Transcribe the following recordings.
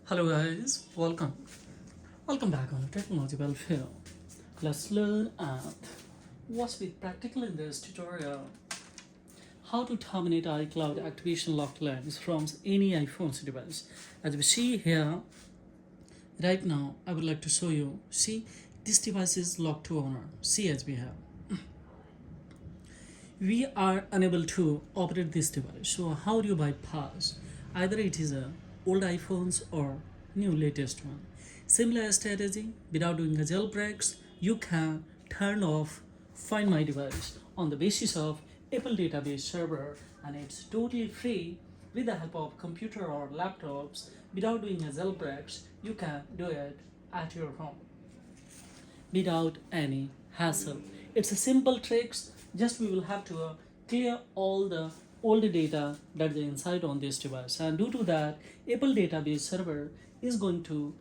Hello guys, welcome back on Technology Welfare. Let's learn and what's with practical in this tutorial. How to terminate iCloud activation locked lines from any iPhone's device. As we see here, right now I would like to show you. See, this device is locked to owner. See, as we have. We are unable to operate this device. So how do you bypass? Either it is a old iPhones or new latest one. Similar strategy, without doing a jailbreaks, you can turn off Find My Device on the basis of Apple database server, and it's totally free with the help of computer or laptops. Without doing a jailbreaks, you can do it at your home without any hassle. It's a simple tricks. Just we will have to clear all the old data that is inside on this device, and due to that, Apple database server is going to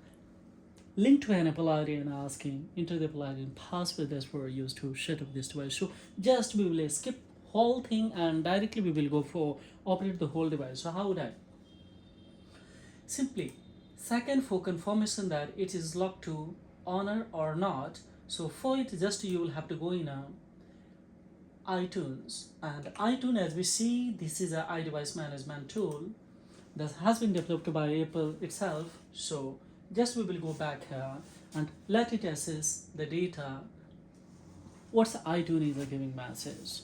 link to an Apple ID and asking enter the Apple ID and password that's for used to set up this device. So just we will skip whole thing and directly we will go for operate the whole device. So how would I? Simply second for confirmation that it is locked to honor or not. So for it, just you will have to go in iTunes, and iTunes, as we see, this is a iDevice management tool that has been developed by Apple itself. So just we will go back here and let it assess the data. What's iTunes is a giving message.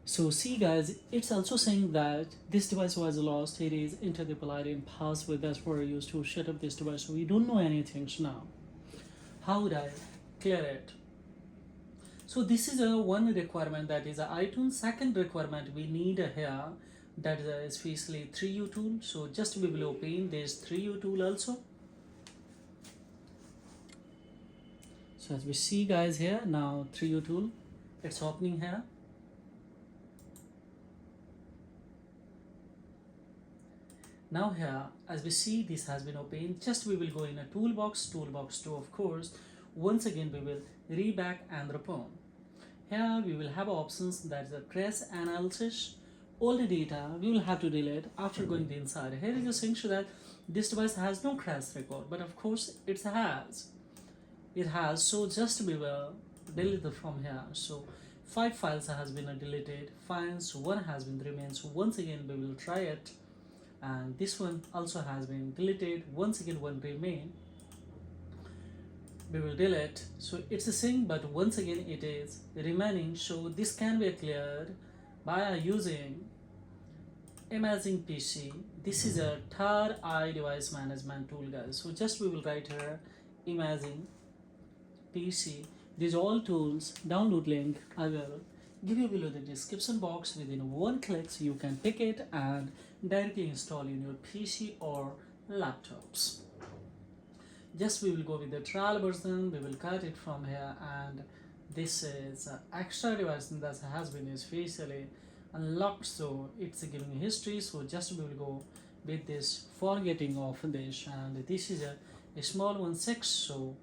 So see guys, it's also saying that this device was lost. It is enter the Apple ID and password that's what I used to set up this device. So we don't know anything. So now, how would I clear it? So this is a one requirement, that is a iTunes. Second requirement we need here, that is especially 3U tool. So just we will open this 3U tool also. So as we see guys here, now 3U tool, it's opening here. Now here, as we see, this has been opened. Just we will go in a toolbox 2 of course. Once again we will reback and return. Here we will have options, that is a crash analysis. All the data we will have to delete after going the inside. Here is a thing so that this device has no crash record, but of course it has. So just we will delete it from here. So 5 files has been deleted, files 1 has been remained. So once again we will try it, and this one also has been deleted. Once again 1 remain, we will delete. So it's the same, but once again it is remaining. So this can be cleared by using Imaging PC. This is a third iDevice management tool guys. So just we will write here Imaging PC. These all tools download link I will give you below the description box. Within one click so you can pick it and directly install in your PC or laptops. Just we will go with the trial version. We will cut it from here, and this is extra device that has been especially unlocked, so it's giving history. So just we will go with this forgetting of this, and this is a small one 6. So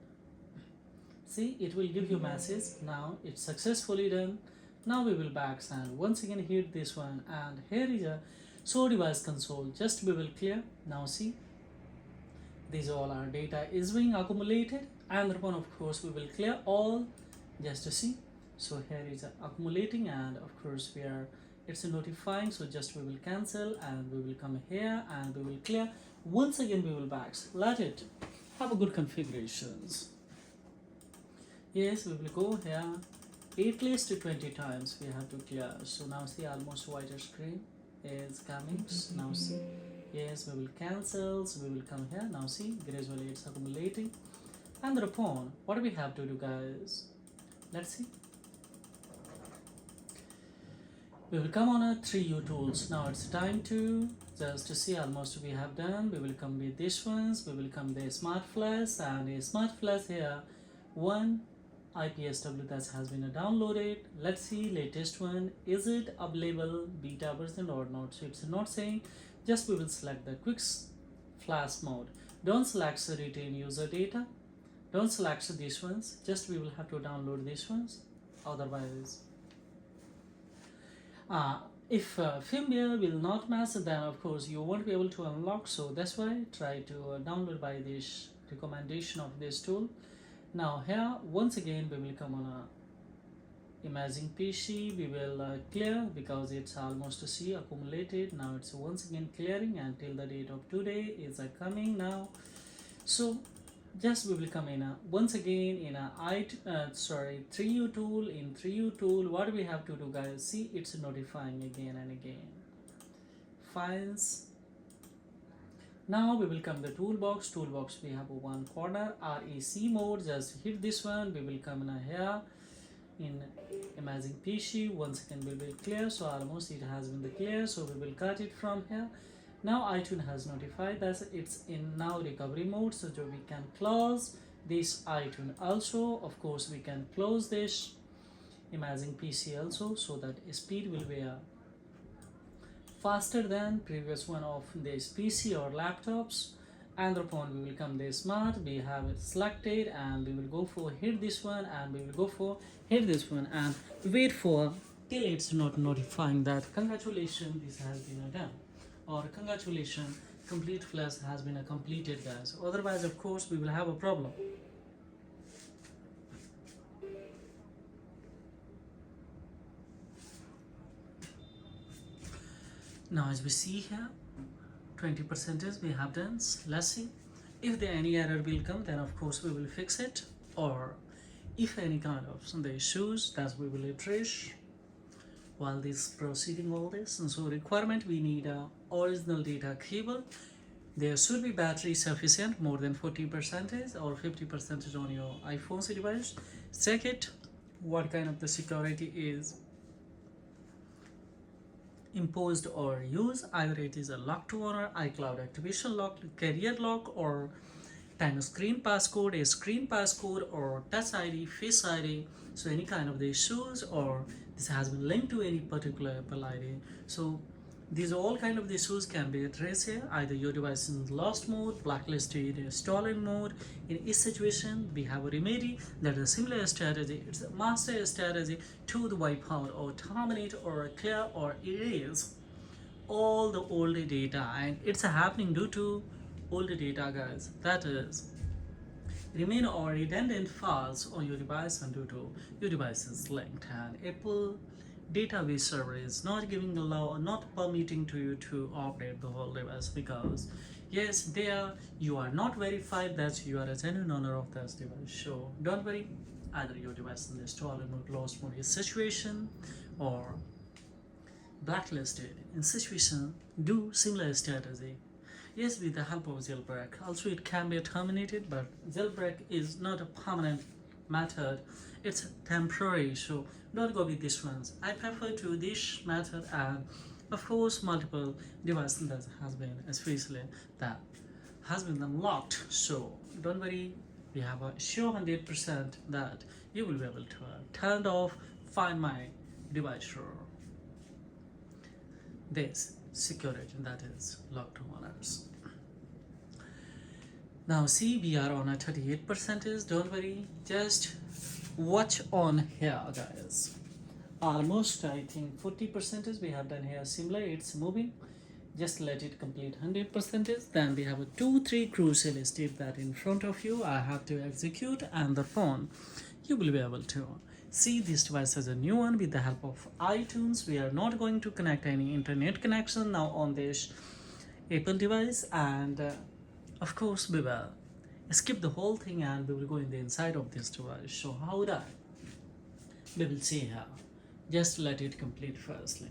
see, it will give you message. Now it's successfully done. Now we will back and once again hit this one, and here is a show device console. Just we will clear. Now see, these all our data is being accumulated, and upon of course we will clear all just to see. So here is accumulating, and of course we are it's notifying. So just we will cancel and we will come here and we will clear. Once again we will back. Let it have a good configurations. Yes, we will go here at least 20 times we have to clear. So now see, almost whiter screen is coming. Now see, yes, we will cancel. So we will come here. Now see, gradually it's accumulating. And upon what do we have to do guys? Let's see. We will come on a 3U tools. Now it's time to just to see, almost we have done. We will come with this ones. We will come the smart flash, and a smart flash here one IPSW that has been downloaded. Let's see latest one, is it available beta version or not? So it's not saying. Just we will select the quick flash mode. Don't select retain user data, don't select these ones. Just we will have to download these ones, otherwise If firmware will not match, then of course you won't be able to unlock. So that's why try to download by this recommendation of this tool. Now here once again we will come on a imaging PC. We will clear because it's almost see accumulated. Now it's once again clearing until the date of today is coming now. So just we will come in once again in a 3U tool. In 3U tool, what we have to do, guys, see it's notifying again and again. Files. Now we will come the toolbox. We have one corner REC mode. Just hit this one. We will come in here in imaging PC. Once again we will clear. So almost it has been clear. So we will cut it from here. Now iTunes has notified that it's in now recovery mode, so we can close this iTunes also. Of course we can close this imaging PC also, so that speed will be faster than previous one of this PC or laptops. And upon we will come this smart, we have it selected and we will go for hit this one and we will go for hit this one and wait for till it's not notifying that congratulations this has been done, or congratulations complete flash has been completed, guys. Otherwise of course we will have a problem. Now as we see here 20% we have done. Let's see if there any error will come, then of course we will fix it, or if any kind of the issues that we will trace while this proceeding all this. And so requirement, we need a original data cable. There should be battery sufficient more than 40% or 50% on your iPhone device. Check it what kind of the security is imposed or used, either it is a lock to owner, iCloud activation lock, carrier lock, or time screen passcode, a screen passcode, or touch ID, face ID. So any kind of the issues, or this has been linked to any particular Apple ID. So these all kind of the issues can be addressed here. Either your device is in lost mode, blacklisted, stolen mode. In each situation, we have a remedy that is a similar strategy. It's a master strategy to the wipe out or terminate or clear or erase all the old data, and it's happening due to old data, guys. That is remain or redundant files on your device, and due to your device is linked, and Apple database server is not giving allow, not permitting to you to operate the whole device, because yes, there you are not verified that you are a genuine owner of this device. So don't worry, either your device in the stolen mode, lost mode situation, or blacklisted in situation, do similar strategy. Yes, with the help of jailbreak. Also it can be terminated, but jailbreak is not a permanent method, it's temporary. So don't go with this ones. I prefer to this method, and of course multiple devices that has been, especially that has been unlocked. So don't worry, we have a sure 100% that you will be able to turn off Find My device or this security that is locked to owners. Now see, we are on a 38%. Don't worry, just watch on here, guys. Almost I think 40% we have done here. Similar, it's moving. Just let it complete 100%. Then we have a 2-3 crucial steps that in front of you I have to execute, and the phone you will be able to see this device as a new one with the help of iTunes. We are not going to connect any internet connection now on this Apple device, and of course we will skip the whole thing and we will go in the inside of this device. So how that we will see here. Just let it complete firstly.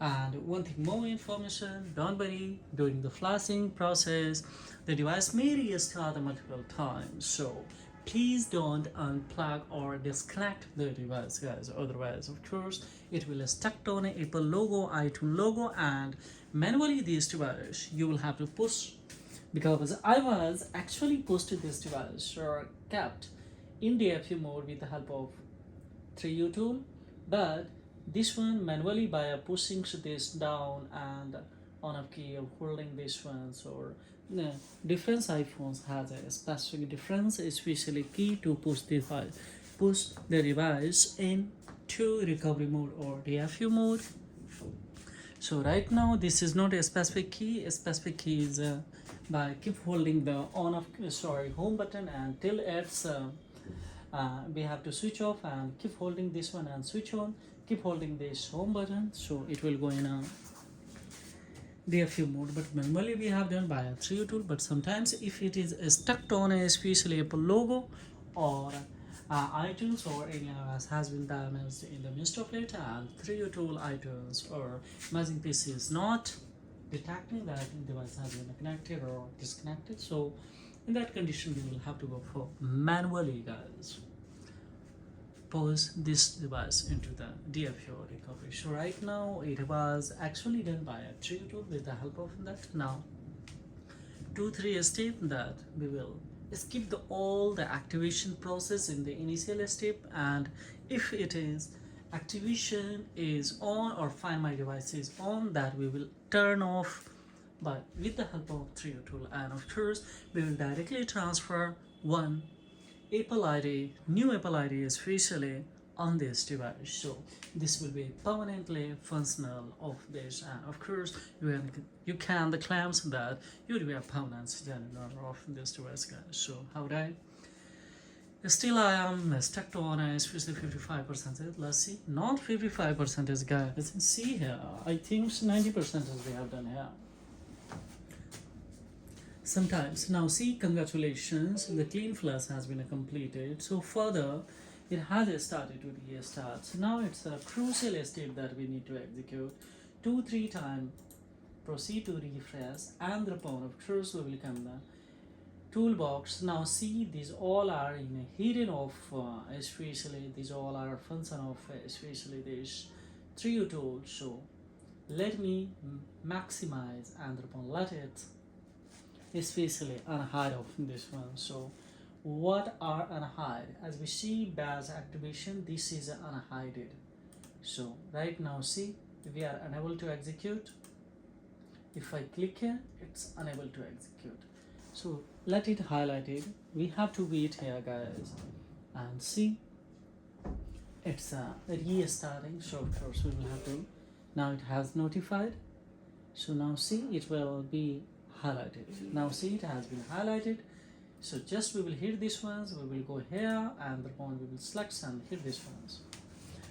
And one thing more information, don't worry, during the flashing process the device may restart multiple times, so please don't unplug or disconnect the device, guys. Otherwise of course it will stuck on an Apple logo, iTunes logo, and manually this device you will have to push, because I was actually posted this device or kept in DFU mode with the help of 3U tool, but this one manually by pushing this down and on a key of holding this one. So different iPhones has a specific difference, especially key to push the device into recovery mode or DFU mode. So right now this is not a specific key. A specific key is by keep holding the on of home button until it's we have to switch off, and keep holding this one and switch on. Keep holding this home button, so it will go in a DFU mode. But manually we have done by a 3U tool. But sometimes if it is stuck on a especially Apple logo or iTunes or any iOS has been damaged in the midst of it, and 3U tool iTunes or Amazing PC is not detecting that device has been connected or disconnected, so in that condition we will have to go for manually, guys, pose this device into the DFU recovery. So right now it was actually done by a 3U tool with the help of that. Now 2-3 step that we will skip all the activation process in the initial step, and if it is activation is on or find my device is on, that we will turn off but with the help of 3U tool. And of course we will directly transfer one Apple ID, new Apple ID especially on this device, so this will be permanently functional of this. And of course you can the claims that you will be a permanent general of this device, guys. So how would I still I am stuck on a especially 55%. Let's see, not 55%, guys. Let's see here, I think 90% we have done here sometimes. Now see, congratulations, the clean flush has been completed. So further it has started to restart. So now it's a crucial step that we need to execute. 2-3 times proceed to refresh, and upon of course we will come the toolbox. Now see, these all are in a hidden of especially these all are function of especially this 3U tool. So let me maximize and upon let it especially unhide of this one. So what are unhide? As we see badge activation, this is unhided. So right now see, we are unable to execute. If I click here, it's unable to execute. So let it highlighted. We have to wait here, guys, and see it's restarting. So of course we will have to, now it has notified. So now see, it will be highlighted. Now see, it has been highlighted. So just we will hit this ones, we will go here, and upon we will select and hit this ones.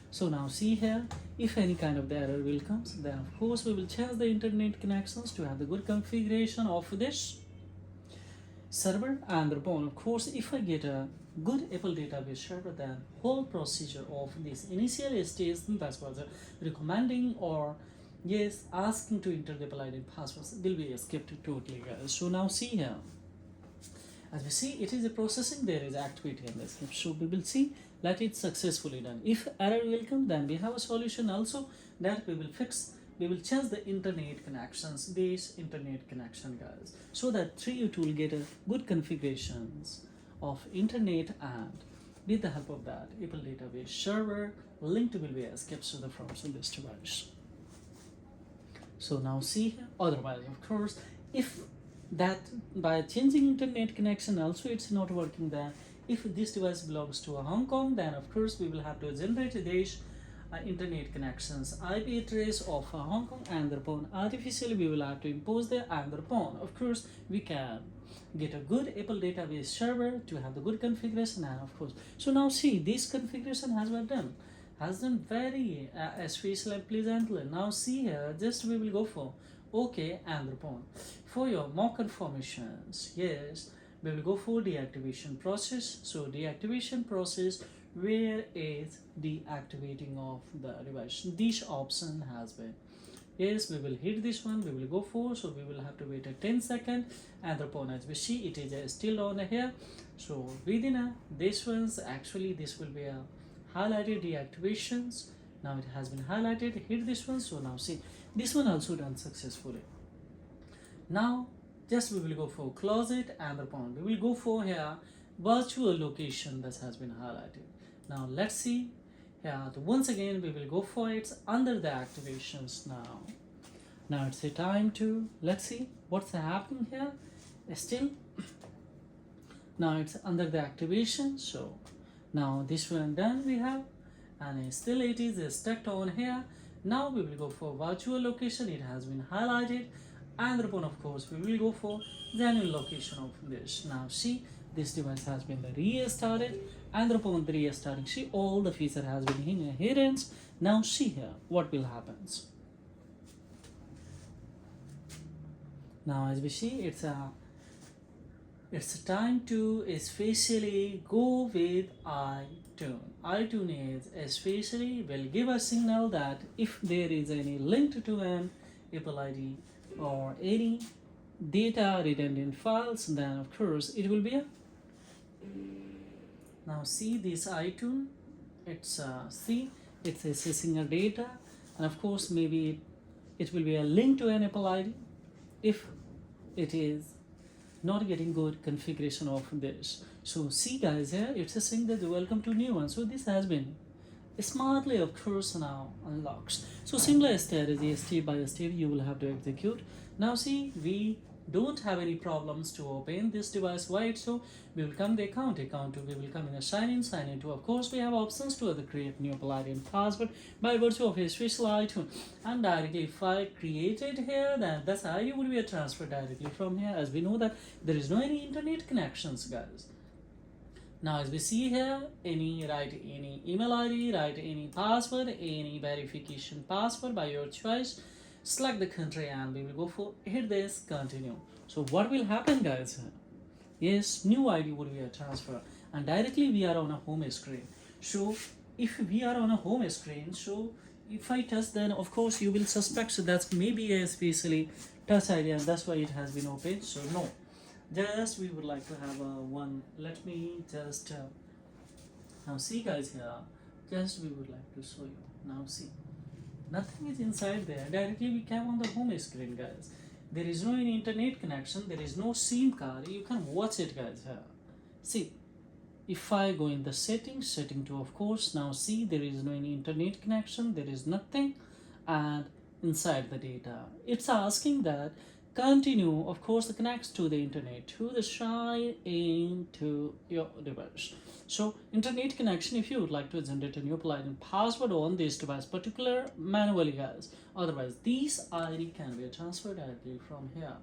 So now see here, if any kind of the error will come, then of course we will change the internet connections to have the good configuration of this server. And upon of course if I get a good Apple database server, then whole procedure of this initial stage, that's what recommending or yes asking to enter the Apple ID passwords will be skipped totally, guys. So now see here, as we see, it is a processing, there is activity in this. So we will see, let it successfully done. If error will come, then we have a solution also that we will fix. We will change the internet connections, this internet connection, guys, so that 3U tool get a good configurations of internet, and with the help of that Apple database server linked will be escaped to the from this device. So now see here, otherwise of course if that by changing internet connection also it's not working, then if this device belongs to a Hong Kong, then of course we will have to generate this internet connections IP address of Hong Kong, and thereupon artificially we will have to impose there, and thereupon of course we can get a good Apple database server to have the good configuration. And of course, so now see, this configuration has been done, very especially and pleasantly. Now see here, just we will go for OK, and upon for your more confirmations, yes, we will go for deactivation process. So deactivation process, where is deactivating of the device, this option has been, yes, we will hit this one, we will go for, so we will have to wait a 10 seconds, and upon as we see it is still on here. So within this one's actually this will be a highlighted deactivations. Now it has been highlighted, hit this one. So now see, this one also done successfully. Now just we will go for close it, and upon we will go for here virtual location that has been highlighted. Now let's see here, once again we will go for it under the activations. Now it's a time to, let's see what's happening here. Still now it's under the activation. So now this one done we have, and still it is stuck on here. Now we will go for virtual location, it has been highlighted, and thereupon of course we will go for genuine location of this. Now see, this device has been restarted, and upon the restarting, see all the feature has been hidden. Now see here what will happen. Now as we see, it's time to especially go with iTunes. iTunes is especially will give a signal that if there is any link to an Apple ID or any data redundant files, then of course it will be a. Now see this iTunes, it's it's assessing a data, and of course maybe it will be a link to an Apple ID if it is not getting good configuration of this. So see guys, here it's a saying that welcome to new one. So this has been smartly of course now unlocks. So similar strategy, step by step you will have to execute. Now see, we don't have any problems to open this device, right? So we will come the account to, we will come in a sign in to, of course we have options to other create new Apple ID and password by virtue of a special item, and directly if I create it here, then that's ID would be a transfer directly from here, as we know that there is no any internet connections guys. Now as we see here, write any email ID, write any password, any verification password by your choice, select the country, and we will go for hit this continue. So what will happen guys? Yes, new ID would be a transfer, and directly we are on a home screen. So if we are on a home screen, so if I touch, then of course you will suspect so that's maybe a especially touch ID, and that's why it has been opened. So no, just we would like to have a one. Let me just now see guys here, just we would like to show you. Now see, nothing is inside there. Directly we came on the home screen guys. There is no any internet connection, there is no SIM card, you can watch it guys here. See, if I go in the setting 2, of course, now see there is no any internet connection, there is nothing, and inside the data it's asking that continue, of course, connects to the internet, to the sign into your device. So internet connection, if you would like to generate a new plugin password on this device particular manually guys, otherwise these ID can be transferred directly from here.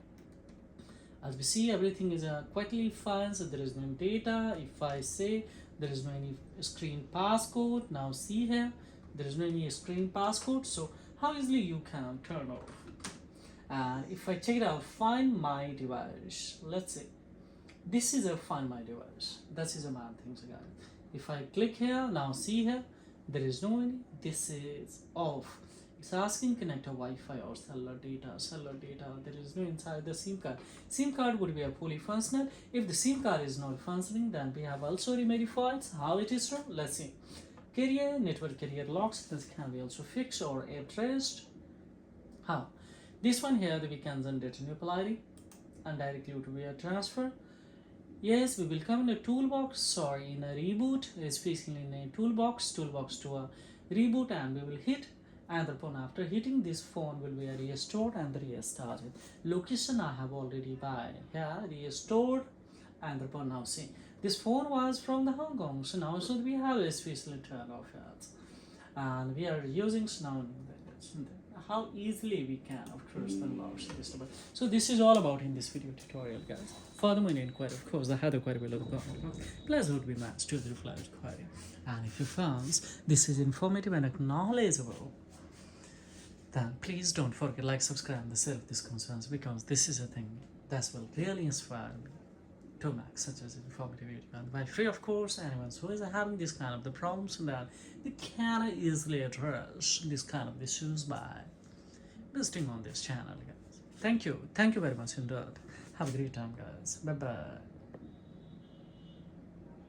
As we see, everything is quietly fine, so there is no data. If I say there is no any screen passcode, now see here there is no any screen passcode, so how easily you can turn off. And if I check it out, find my device, let's say this is a find my device, that is a main thing again. If I click here, now see here there is no any, this is off. It's asking connect a Wi-Fi or cellular data, there is no inside the SIM card. SIM card would be a fully functional. If the SIM card is not functioning, then we have also remedy for it. How it is done, let's see. Carrier, network carrier locks, this can be also fixed or addressed. How? This one here that we can generate a new Apple ID and directly to be a transfer. Yes, we will come in a toolbox or in a reboot, especially in a toolbox to a reboot, and we will hit, and upon after hitting, this phone will be restored and restarted. Location I have already by here restored, and upon now see this phone was from the Hong Kong, so now so we have a special turn off it, and we are using now how easily we can of course unlock this device. So this is all about in this video tutorial guys. Furthermore in inquiry, of course, the header query below the comment box, please would be matched to the replied query. And if you found this is informative and acknowledgeable, then please don't forget like, subscribe, and share this concerns, because this is a thing that will clearly inspire me to make such as informative video. And by free, of course, anyone who is having this kind of the problems, and that they can easily address this kind of issues by visiting on this channel guys. Thank you very much indeed. Have a great time guys. Bye bye.